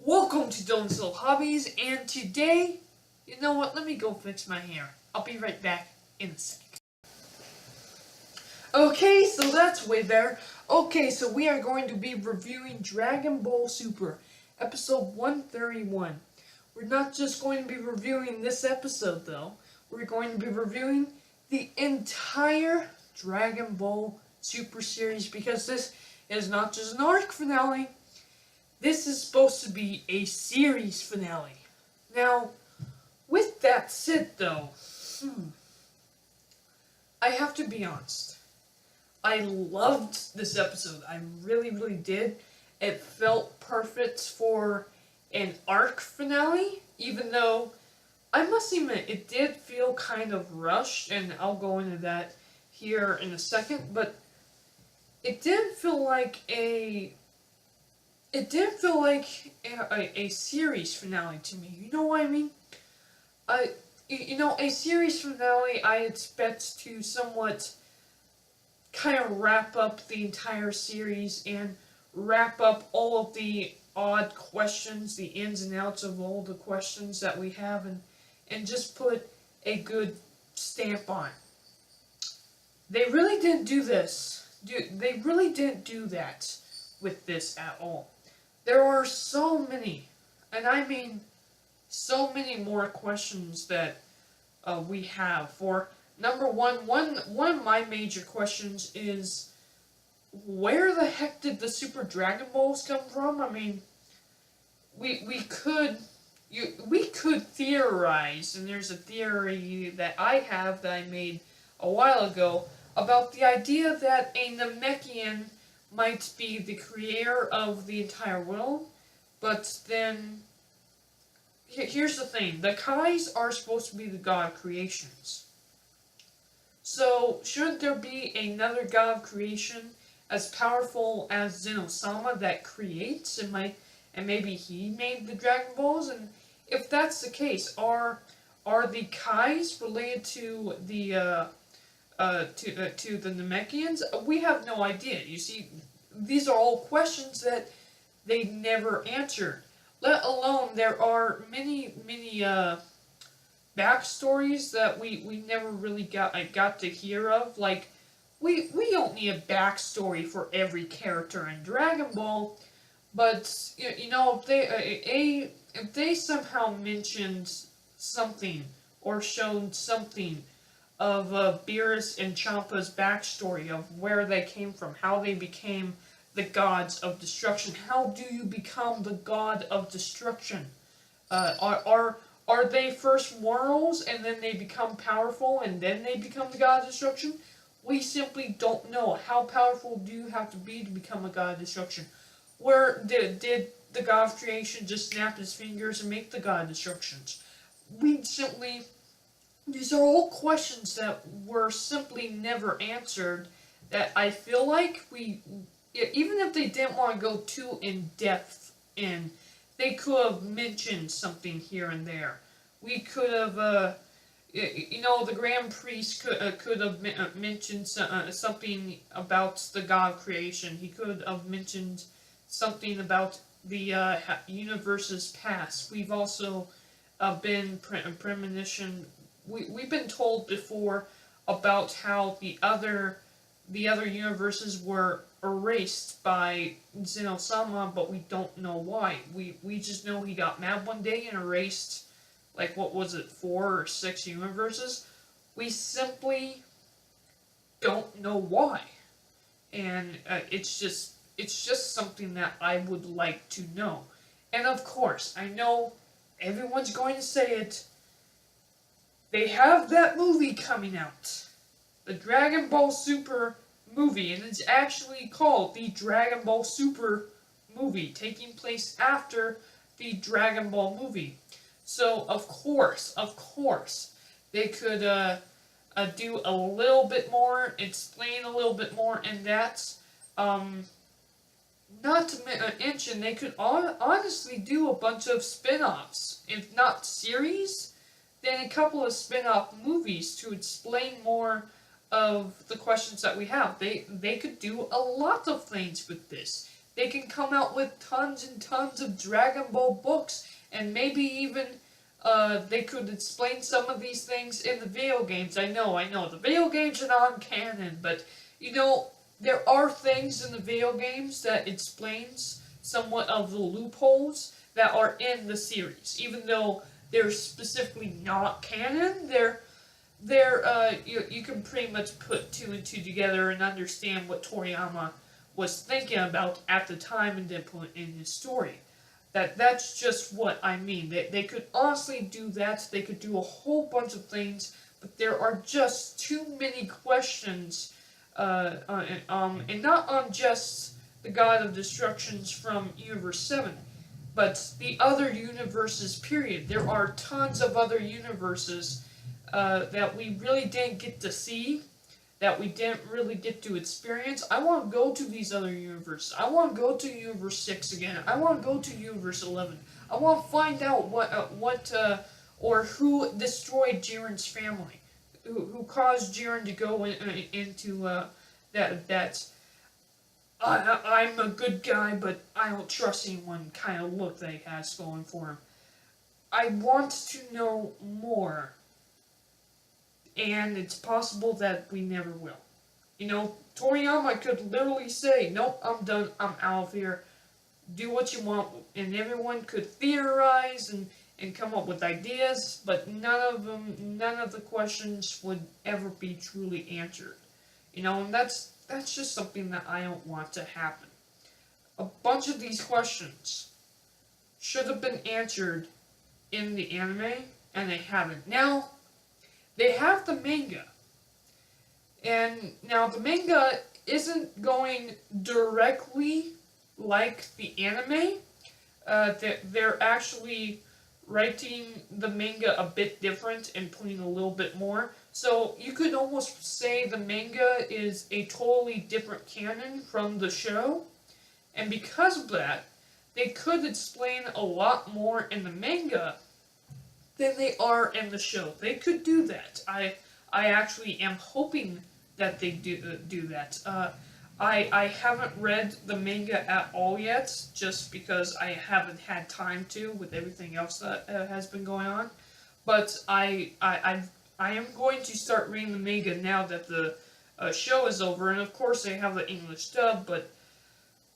Welcome to Dylan's Little Hobbies, and today, you know what, let me go fix my hair. I'll be right back in a sec. Okay, so that's way better. Okay, so we are going to be reviewing Dragon Ball Super, episode 131. We're not just going to be reviewing this episode, though. We're going to be reviewing the entire Dragon Ball Super series, because this is not just an arc finale. This is supposed to be a series finale. Now, with that said though, I have to be honest. I loved this episode. I really did. It felt perfect for an arc finale, even though I must admit it did feel kind of rushed, and I'll go into that here in a second, but it did feel like a series finale to me. You know what I mean? A series finale I expect to somewhat kind of wrap up the entire series and wrap up all of the odd questions, the ins and outs of all the questions that we have, and just put a good stamp on it. They really didn't do this. They really didn't do that with this at all. There are so many, and I mean so many more questions that we have. For number one of my major questions is, where the heck did the Super Dragon Balls come from? I mean, we could theorize, and there's a theory that I have that I made a while ago about the idea that a Namekian might be the creator of the entire world, but then here's the thing: the Kais are supposed to be the god of creations. So should there be another god of creation as powerful as Zeno-sama that creates, and maybe he made the Dragon Balls? And if that's the case, are the Kais related to the to the Namekians? We have no idea. You see, these are all questions that they never answered. Let alone there are many backstories that we never really got to hear of. Like, we don't need a backstory for every character in Dragon Ball, but if they somehow mentioned something or showed something of Beerus and Champa's backstory, of where they came from, how they became the gods of destruction. How do you become the god of destruction? Are they first mortals and then they become powerful and then they become the god of destruction? We simply don't know. How powerful do you have to be to become a god of destruction? Where did the god of creation just snap his fingers and make the god of destructions? These are all questions that were simply never answered, that I feel like even if they didn't want to go too in depth in, they could have mentioned something here and there. We could have, the Grand Priest could have mentioned something about the God of Creation. He could have mentioned something about the universe's past. We've also been premonition. We've been told before about how the other universes were erased by Zeno-sama, but we don't know why. We just know he got mad one day and erased, like, what was it, 4 or 6 universes? We simply don't know why. And it's just something that I would like to know. And of course, I know everyone's going to say it, they have that movie coming out. The Dragon Ball Super movie, and it's actually called the Dragon Ball Super movie, taking place after the Dragon Ball movie. So of course, they could do a little bit more, explain a little bit more in that. Not to mention, they could honestly do a bunch of spin-offs, if not series, then a couple of spin-off movies to explain more of the questions that we have. They could do a lot of things with this. They can come out with tons and tons of Dragon Ball books, and maybe even they could explain some of these things in the video games. I know, the video games are not canon, but you know, there are things in the video games that explains somewhat of the loopholes that are in the series, even though they're specifically not canon. You can pretty much put two and two together and understand what Toriyama was thinking about at the time and then put in his story. That's just what I mean. They could honestly do that. They could do a whole bunch of things, but there are just too many questions, and not on just the God of Destructions from Universe 7, but the other universes, period. There are tons of other universes that we really didn't get to see, that we didn't really get to experience. I want to go to these other universes. I want to go to Universe 6 again. I want to go to Universe 11. I want to find out or who destroyed Jiren's family, who caused Jiren to go into that I'm a good guy, but I don't trust anyone kind of look that he has going for him. I want to know more. And it's possible that we never will. You know, Toriyama could literally say, nope, I'm done, I'm out of here, do what you want, and everyone could theorize and come up with ideas, but none of the questions would ever be truly answered. You know, and that's just something that I don't want to happen. A bunch of these questions should have been answered in the anime, and they haven't. Now, they have the manga, and now the manga isn't going directly like the anime. They're actually writing the manga a bit different and putting a little bit more. So you could almost say the manga is a totally different canon from the show, and because of that, they could explain a lot more in the manga than they are in the show. They could do that. I actually am hoping that they do that. I haven't read the manga at all yet, just because I haven't had time to with everything else that has been going on. But I am going to start reading the manga now that the show is over, and of course they have the English dub. But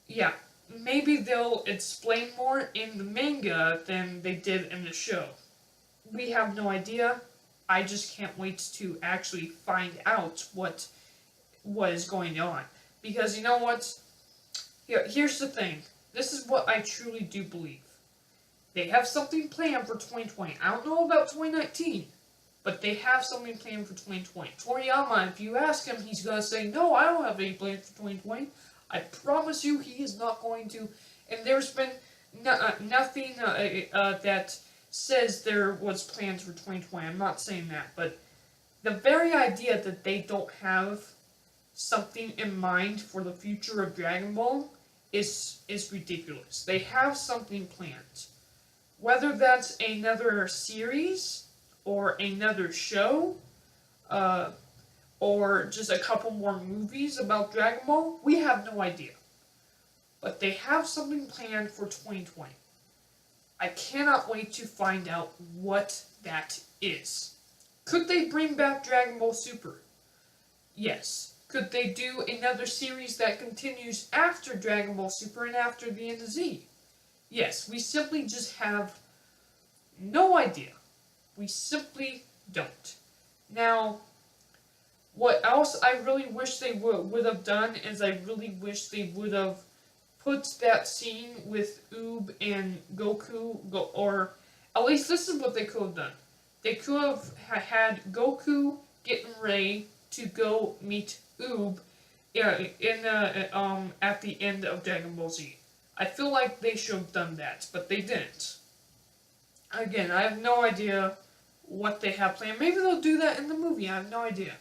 yeah, maybe they'll explain more in the manga than they did in the show. We have no idea. I just can't wait to actually find out what is going on. Because you know what? Here's the thing. This is what I truly do believe. They have something planned for 2020. I don't know about 2019, but they have something planned for 2020. Toriyama, if you ask him, he's going to say, no, I don't have any plans for 2020. I promise you he is not going to. And there's been nothing that says there was plans for 2020. I'm not saying that, but the very idea that they don't have something in mind for the future of Dragon Ball is ridiculous. They have something planned. Whether that's another series, or another show, or just a couple more movies about Dragon Ball, we have no idea. But they have something planned for 2020. I cannot wait to find out what that is. Could they bring back Dragon Ball Super? Yes. Could they do another series that continues after Dragon Ball Super and after the end of Z? Yes. We simply just have no idea. We simply don't. Now, what else I really wish they would have done is I really wish they would have put that scene with Oob and Goku, or at least this is what they could have done. They could have had Goku getting ready to go meet Oob at the end of Dragon Ball Z. I feel like they should have done that, but they didn't. Again, I have no idea what they have planned. Maybe they'll do that in the movie, I have no idea.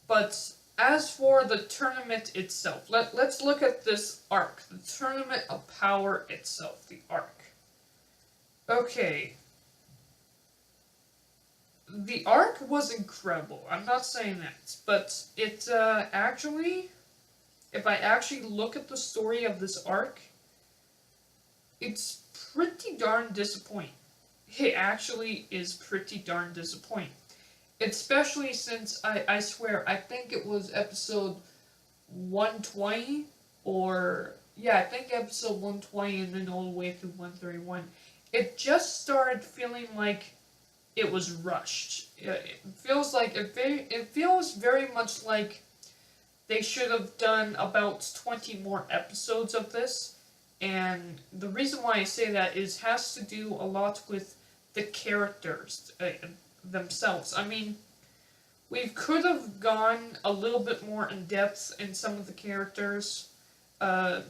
But as for the tournament itself, let's look at this arc. The Tournament of Power itself, the arc. Okay. The arc was incredible. I'm not saying that. But it actually, if I actually look at the story of this arc, it's pretty darn disappointing. It actually is pretty darn disappointing. Especially since I swear, I think it was episode 120, or yeah, I think episode 120 and then all the way through 131. It just started feeling like it was rushed. It feels like it feels very much like they should have done about 20 more episodes of this. And the reason why I say that is has to do a lot with the characters themselves. I mean, we could have gone a little bit more in depth in some of the characters. Uh,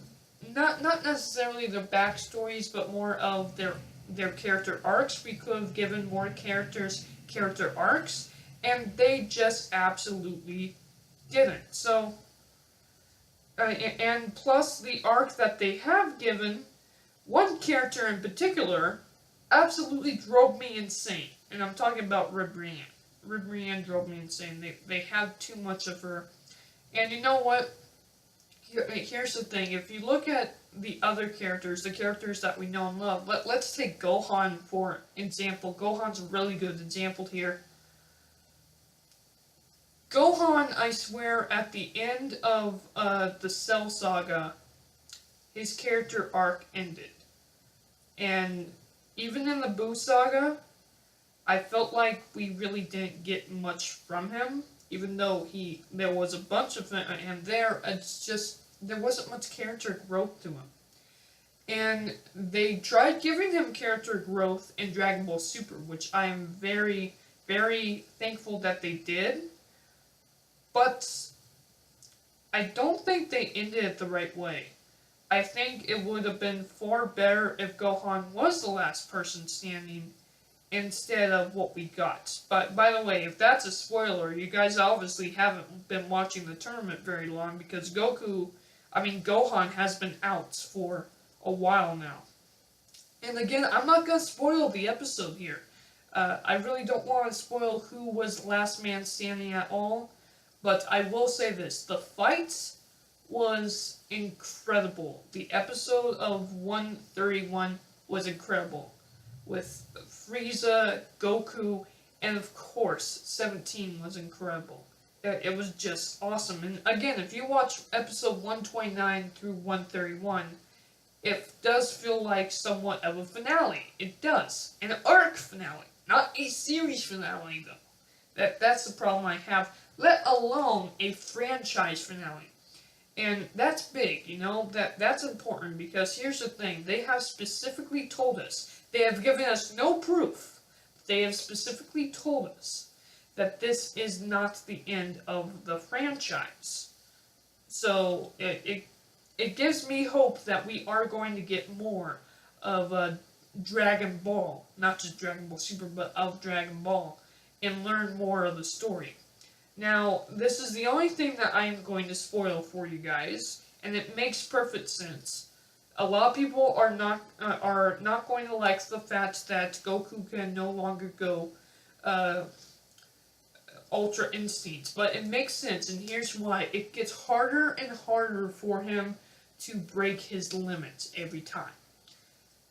not necessarily their backstories, but more of their character arcs. We could have given more characters character arcs, and they just absolutely didn't. So, and plus the arc that they have given, one character in particular absolutely drove me insane, and I'm talking about Ribrianne. Ribrianne drove me insane. They had too much of her, and you know what? Here's the thing. If you look at the other characters, the characters that we know and love, let's take Gohan for example. Gohan's a really good example here. Gohan, I swear, at the end of the Cell Saga, his character arc ended. And even in the Buu Saga, I felt like we really didn't get much from him, even though there was a bunch of it, and it's just, there wasn't much character growth to him. And they tried giving him character growth in Dragon Ball Super, which I am very, very thankful that they did. But I don't think they ended it the right way. I think it would have been far better if Gohan was the last person standing instead of what we got. But by the way, if that's a spoiler, you guys obviously haven't been watching the tournament very long, because Gohan has been out for a while now. And again, I'm not going to spoil the episode here. I really don't want to spoil who was last man standing at all, but I will say this. The fight was incredible. The episode of 131 was incredible. With Frieza, Goku, and of course, 17 was incredible. It was just awesome. And again, if you watch episode 129 through 131, it does feel like somewhat of a finale. It does. An arc finale. Not a series finale, though. That's the problem I have. Let alone a franchise finale. And that's big, you know? That's important, because here's the thing. They have specifically told us, they have given us no proof, they have specifically told us that this is not the end of the franchise. So, it gives me hope that we are going to get more of Dragon Ball, not just Dragon Ball Super, but of Dragon Ball, and learn more of the story. Now, this is the only thing that I am going to spoil for you guys, and it makes perfect sense. A lot of people are not going to like the fact that Goku can no longer go Ultra Instinct, but it makes sense, and here's why. It gets harder and harder for him to break his limits every time.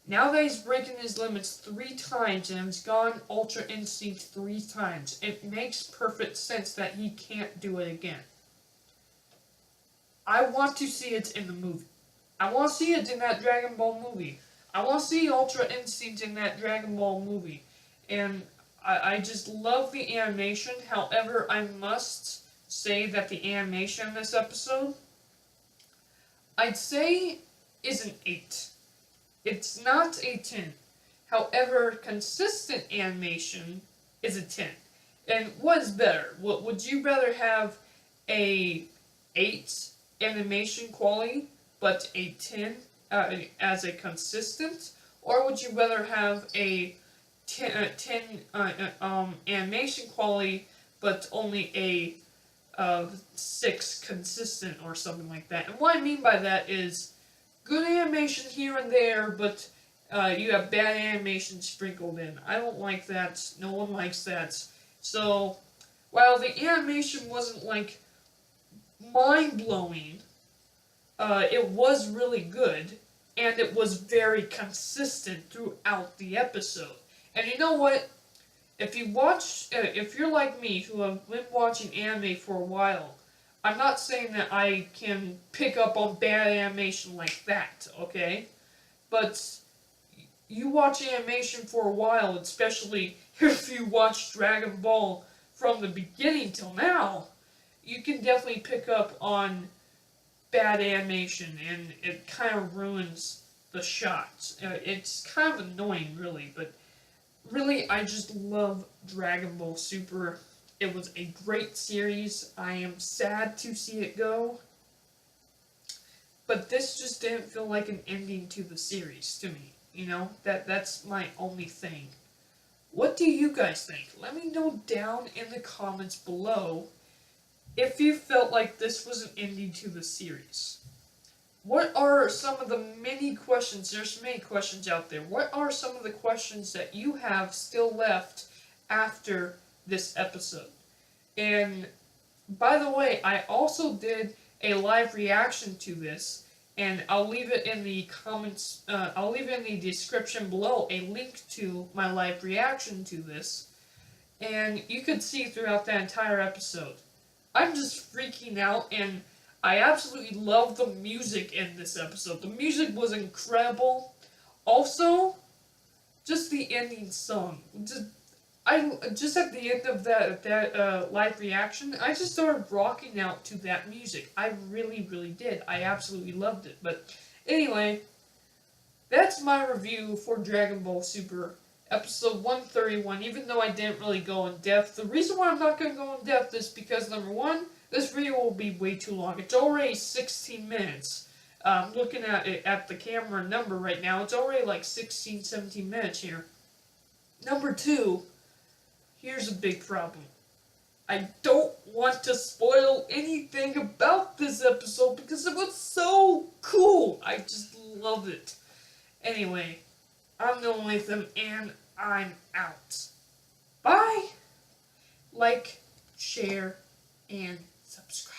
Now that he's breaking his limits 3 times and has gone Ultra Instinct 3 times, it makes perfect sense that he can't do it again. I want to see it in the movie. I want to see it in that Dragon Ball movie. I want to see Ultra Instinct in that Dragon Ball movie. And I just love the animation. However, I must say that the animation in this episode, I'd say, is an 8. It's not a 10. However, consistent animation is a 10. And what is better? Would you rather have a 8 animation quality, but a 10 as a consistent? Or would you rather have a 10 animation quality, but only a 6 consistent, or something like that? And what I mean by that is, good animation here and there, but you have bad animation sprinkled in. I don't like that. No one likes that. So, while the animation wasn't, like, mind-blowing, it was really good. and it was very consistent throughout the episode. And you know what? If you're like me, who have been watching anime for a while, I'm not saying that I can pick up on bad animation like that, okay? But you watch animation for a while, especially if you watch Dragon Ball from the beginning till now, you can definitely pick up on bad animation, and it kind of ruins the shots. It's kind of annoying, really, but really, I just love Dragon Ball Super. It was a great series. I am sad to see it go, but this just didn't feel like an ending to the series to me. That's my only thing. What do you guys think? Let me know down in the comments below if you felt like this was an ending to the series. What are some of the many questions? There's many questions out there. What are some of the questions that you have still left after this episode? And by the way, I also did a live reaction to this, and I'll leave it in the comments, I'll leave in the description below a link to my live reaction to this, and you could see throughout that entire episode. I'm just freaking out, and I absolutely love the music in this episode. The music was incredible. Also, just the ending song. Just at the end of that live reaction, I just started rocking out to that music. I really, really did. I absolutely loved it. But anyway, that's my review for Dragon Ball Super episode 131, even though I didn't really go in depth. The reason why I'm not going to go in depth is because, number one, this video will be way too long. It's already 16 minutes. Looking at it at the camera number right now, it's already like 16, 17 minutes here. Number two, here's a big problem. I don't want to spoil anything about this episode because it was so cool. I just love it. Anyway, I'm the only them, and I'm out. Bye! Like, share, and subscribe.